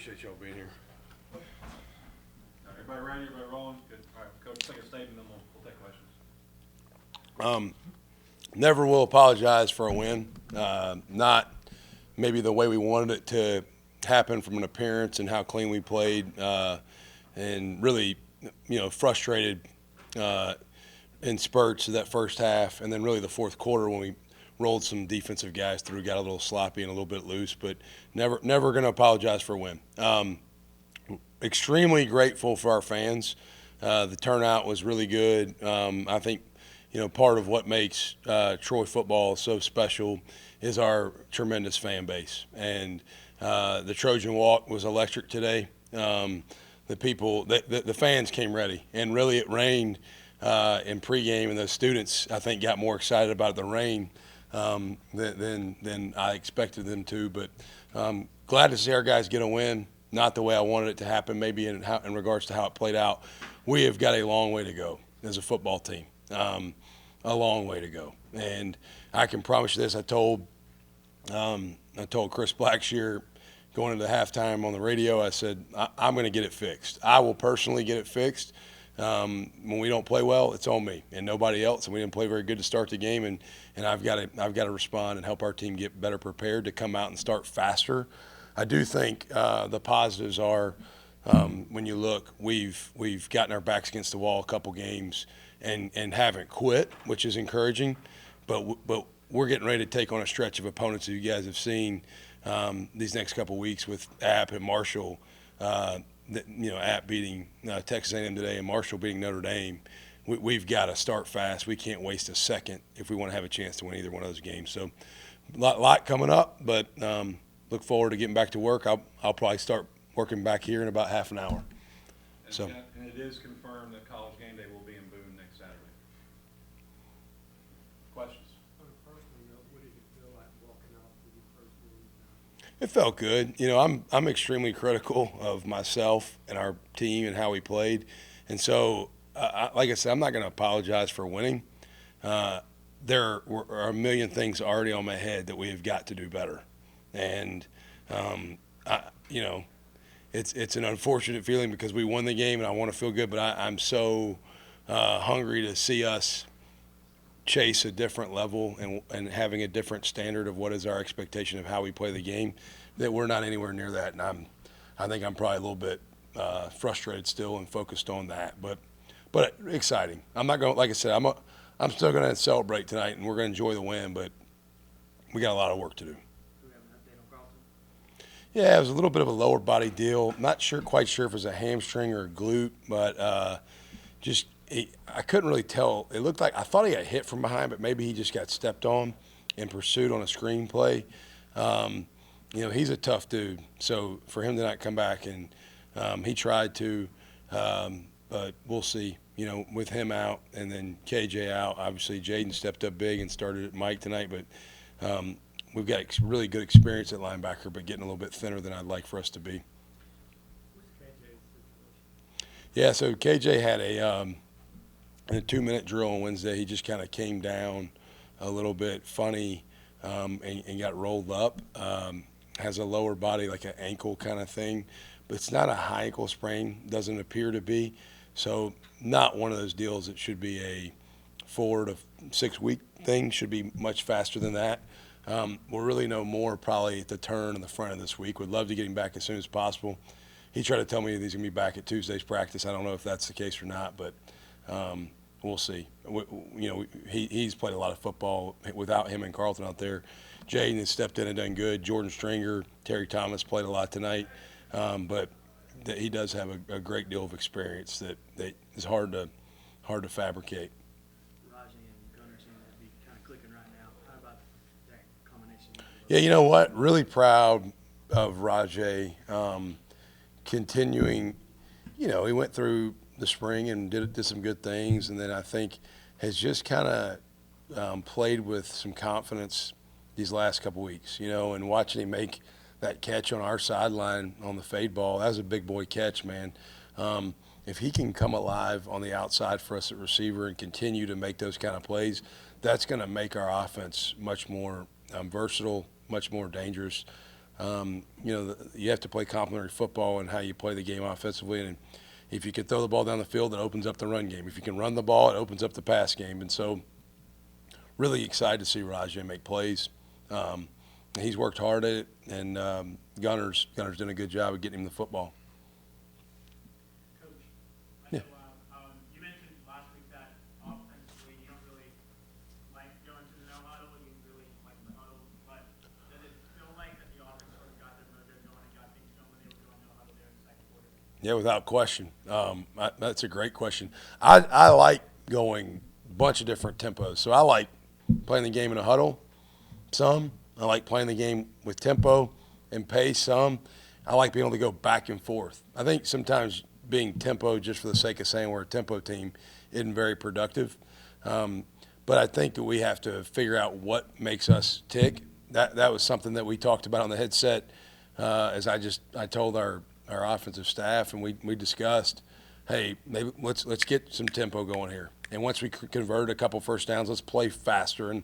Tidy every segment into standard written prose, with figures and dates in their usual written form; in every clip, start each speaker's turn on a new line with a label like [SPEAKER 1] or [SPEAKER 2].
[SPEAKER 1] Appreciate y'all being here.
[SPEAKER 2] Everybody ready? Everybody rolling? Good. All right, Coach, take a statement, then we'll take questions.
[SPEAKER 1] Never will apologize for a win. Not maybe the way we wanted it to happen from an appearance and how clean we played, and really, frustrated in spurts of that first half, and then really the fourth quarter when we rolled some defensive guys through, got a little sloppy and a little bit loose, but never going to apologize for a win. Extremely grateful for our fans. The turnout was really good. I think, part of what makes Troy football so special is our tremendous fan base. And the Trojan Walk was electric today. The fans came ready, and really it rained in pregame, and the students, I think, got more excited about the rain than I expected them to. But glad to see our guys get a win. Not the way I wanted it to happen, maybe in regards to how it played out. We have got a long way to go as a football team, a long way to go. And I can promise you this. I told Chris Blackshear going into halftime on the radio, I said, I'm going to get it fixed. I will personally get it fixed. When we don't play well, it's on me and nobody else. And we didn't play very good to start the game, and I've got to respond and help our team get better prepared to come out and start faster. I do think the positives are when you look, we've gotten our backs against the wall a couple games and haven't quit, which is encouraging. But we're getting ready to take on a stretch of opponents that you guys have seen these next couple weeks with App and Marshall. App beating Texas A&M today and Marshall beating Notre Dame. We've got to start fast. We can't waste a second if we want to have a chance to win either one of those games. So a lot coming up, but look forward to getting back to work. I'll probably start working back here in about half an hour.
[SPEAKER 2] And it is confirmed that College Game Day will be in Boone next Saturday. Questions?
[SPEAKER 3] On a personal note, what did it feel like walking off with your first win?
[SPEAKER 1] It felt good. I'm extremely critical of myself and our team and how we played. And so, like I said, I'm not going to apologize for winning. There are a million things already on my head that we have got to do better. And, it's an unfortunate feeling because we won the game and I want to feel good, but I'm so hungry to see us chase a different level and having a different standard of what is our expectation of how we play the game, that we're not anywhere near that. And I think I'm probably a little bit frustrated still and focused on that, but exciting. I'm not going, like I said, I'm still going to celebrate tonight and we're going to enjoy the win, but we got a lot of work to do. Yeah, it was a little bit of a lower body deal. Not quite sure if it was a hamstring or a glute, but I couldn't really tell. It looked like I thought he got hit from behind, but maybe he just got stepped on in pursuit on a screen play. He's a tough dude. So for him to not come back, and he tried to, but we'll see. With him out and then KJ out, obviously Jaden stepped up big and started at Mike tonight, but we've got really good experience at linebacker, but getting a little bit thinner than I'd like for us to be.
[SPEAKER 3] What's KJ's situation?
[SPEAKER 1] Yeah, so KJ had in a 2-minute drill on Wednesday, he just kind of came down a little bit funny and got rolled up. Has a lower body, like an ankle kind of thing, but it's not a high ankle sprain, doesn't appear to be. So not one of those deals that should be a 4 to 6 week thing, should be much faster than that. We'll really know more probably at the turn in the front of this week. Would love to get him back as soon as possible. He tried to tell me that he's going to be back at Tuesday's practice. I don't know if that's the case or not, but we'll see. He's played a lot of football without him and Carlton out there. Jaden has stepped in and done good. Jordan Stringer, Terry Thomas played a lot tonight, but he does have a great deal of experience that is hard to fabricate. Yeah, you know what? Really proud of Rajay continuing. He went through the spring and did some good things, and then I think has just kind of played with some confidence these last couple weeks. And watching him make that catch on our sideline on the fade ball, that was a big boy catch, man. If he can come alive on the outside for us at receiver and continue to make those kind of plays, that's going to make our offense much more versatile, much more dangerous. You have to play complementary football and how you play the game offensively. And if you can throw the ball down the field, it opens up the run game. If you can run the ball, it opens up the pass game. And so really excited to see Rajay make plays. He's worked hard at it, and Gunner's done a good job of getting him the football.
[SPEAKER 4] Coach,
[SPEAKER 1] Yeah.
[SPEAKER 4] you mentioned last week that offensively you don't really like going to the no huddle, you really like the huddle, but does it feel like that the offense sort of got their mojo going and got things going when they were going no huddle there in the second quarter?
[SPEAKER 1] Yeah, without question. That's a great question. I like going a bunch of different tempos. So I like playing the game in a huddle some. I like playing the game with tempo and pace some. I like being able to go back and forth. I think sometimes being tempo just for the sake of saying we're a tempo team isn't very productive. But I think that we have to figure out what makes us tick. That was something that we talked about on the headset as I told our offensive staff, and we discussed, hey, maybe let's get some tempo going here. And once we convert a couple first downs, let's play faster. And,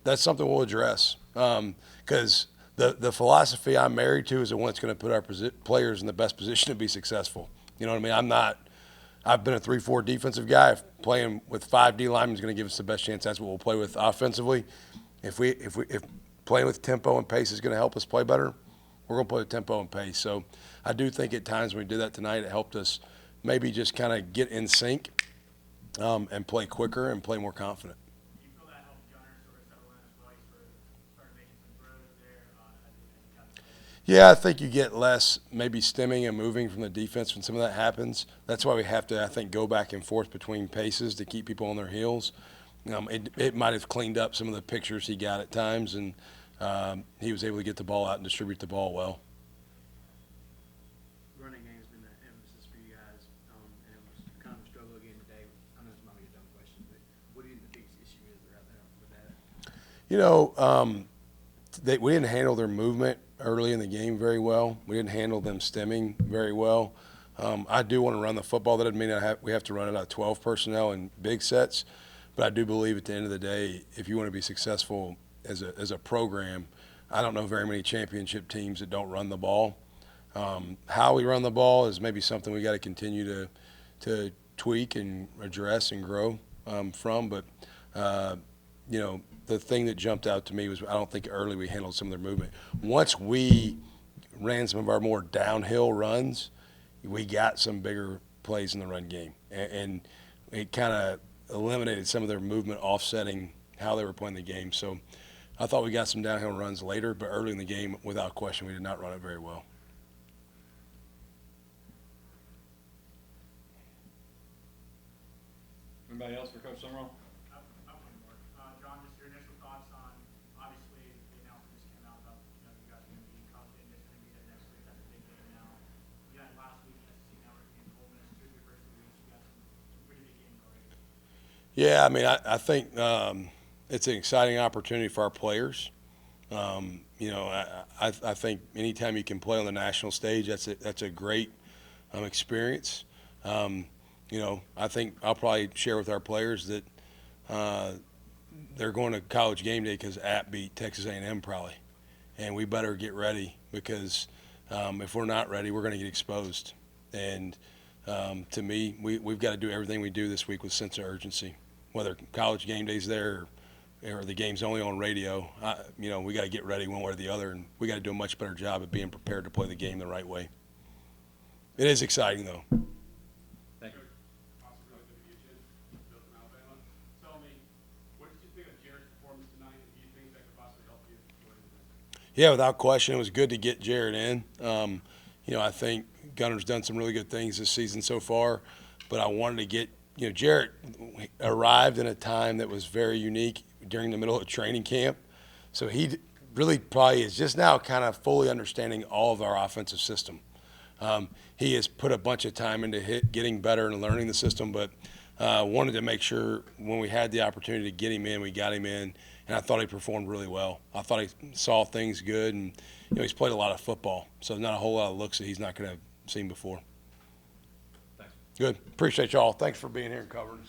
[SPEAKER 1] that's something we'll address. Because the philosophy I'm married to is the one that's going to put our players in the best position to be successful. You know what I mean? I've been a 3-4 defensive guy. If playing with 5 D linemen is going to give us the best chance, that's what we'll play with offensively. If playing with tempo and pace is going to help us play better, we're going to play with tempo and pace. So I do think at times when we did that tonight, it helped us maybe just kind of get in sync and play quicker and play more confident.
[SPEAKER 4] Do you feel that helped Gunner sort of settle in as well? He sort of started making some throws there as he got the play?
[SPEAKER 1] Yeah, I think you get less maybe stemming and moving from the defense when some of that happens. That's why we have to, I think, go back and forth between paces to keep people on their heels. It might have cleaned up some of the pictures he got at times, and he was able to get the ball out and distribute the ball well.
[SPEAKER 5] Running game has been an emphasis for you guys, and it was kind of a struggle again today. I know this might be a dumb question, but what do you think the biggest issue is right there with that?
[SPEAKER 1] We didn't handle their movement early in the game very well. We didn't handle them stemming very well. I do want to run the football. That doesn't mean we have to run it out of 12 personnel in big sets, but I do believe at the end of the day, if you want to be successful as a program, I don't know very many championship teams that don't run the ball. How we run the ball is maybe something we got to continue to tweak and address and grow from. But the thing that jumped out to me was I don't think early we handled some of their movement. Once we ran some of our more downhill runs, we got some bigger plays in the run game, and it kind of eliminated some of their movement offsetting how they were playing the game. So I thought we got some downhill runs later, but early in the game, without question, we did not run it very well.
[SPEAKER 2] Anybody else for Coach Sumrall?
[SPEAKER 4] I have one more. John, just your initial thoughts on, obviously, the announcement just came out about, you guys are going to be college game day, going to be there next week. That's a big game now. You had last week, SEC Network against Ole Miss, 2 of your first 3 weeks. You got some pretty big games already.
[SPEAKER 1] Yeah, I mean, I think it's an exciting opportunity for our players. I think anytime you can play on the national stage, that's a great experience. I think I'll probably share with our players that they're going to college game day because App beat Texas A&M probably, and we better get ready because if we're not ready, we're going to get exposed. And to me, we've got to do everything we do this week with sense of urgency, whether college game day's there or the game's only on radio. We got to get ready one way or the other, and we got to do a much better job of being prepared to play the game the right way. It is exciting, though.
[SPEAKER 2] Thank you.
[SPEAKER 3] Awesome, really good to get you built in Alabama. Tell me, what did you think of Jared's performance tonight, and do you think that could possibly help you going into this?
[SPEAKER 1] Yeah, without question, it was good to get Jared in. I think Gunner's done some really good things this season so far, but I wanted to get Jared arrived in a time that was very unique during the middle of training camp, so he really probably is just now kind of fully understanding all of our offensive system. He has put a bunch of time into getting better and learning the system, but wanted to make sure when we had the opportunity to get him in, we got him in, and I thought he performed really well. I thought he saw things good, and he's played a lot of football, so not a whole lot of looks that he's not going to have seen before.
[SPEAKER 2] Thanks.
[SPEAKER 1] Good. Appreciate y'all. Thanks for being here and covering us.